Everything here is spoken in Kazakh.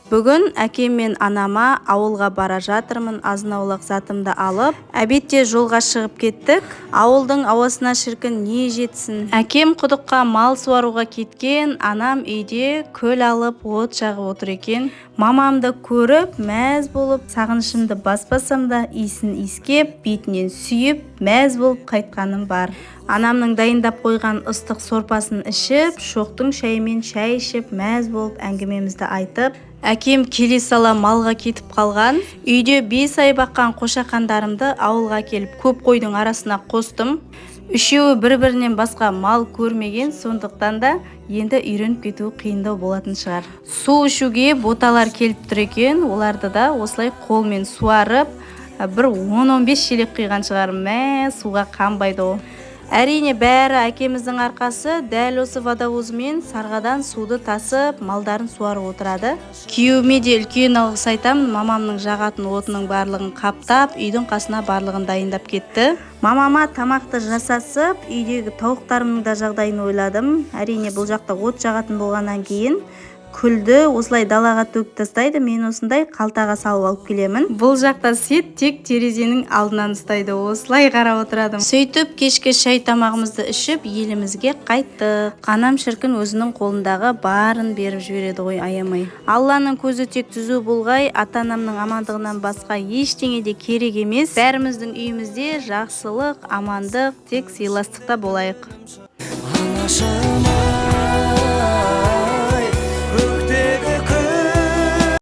Бүгін әкем мен анама ауылға бара жатырмын, азын-аулақ затымды алып, әбетте жолға шығып кеттік. Ауылдың ауасына шіркін не жетсін. Әкем құдыққа мал суаруға кеткен, анам үйде көл алып от жағып отыр екен. Мамамды көріп, мәз болып, сағынышымды баспасам да иісін иіскеп, бетінен сүйіп, мәз болып қайтқаным бар. Анамның дайындап қойған ыстық сорпасын ішіп, шоқтың шайымен шай ішіп, мәз болып әңгімемізді айтып, әкем келе сала малға кетіп қалған. Үйде 5 ай баққан қошақандарымды ауылға келіп көп қойдың арасына қостым. Үшеуі бір-бірінен басқа мал көрмеген, сондықтан да енді үйреніп кету қиындау болатын шығар. Су ішуге боталар келіп тұр екен, оларды да осылай қолмен суарып, бір 10-15 шелек құйған шығар. Суға қанбайды ол. Әрине бәрі әкеміздің арқасы. Дәл осы водовозымен сарғадан суды тасып, малдарын суарып отырады. Күйеуіме де үлкен алғыс айтамын. Мамамның жағатын отының барлығын қаптап, үйдің қасына барлығын дайындап кетті. Мамама тамақты жасасып, үйдегі тауықтарымның да жағдайын ойладым. Әрине бұл жақта от жағатын болғаннан кейін күлді осылай далаға төгіп тастайды. Мен осындай қалтаға салып алып келемін. Бұл жақта сет тек терезенің алдынан ұстайды. Осылай қарап отырадым. Сөйтіп кешкі шай тамағымызды ішіп елімізге қайттық. Анам шіркін өзінің қолындағы барын беріп жібереді ғой, аямай. Алланың көзі тек түзу болғай, ата-анамның амандығынан басқа ештеңе де керек емес. Бәріміздің үйімізде жақсылық, амандық, тек сыйластықта болайық.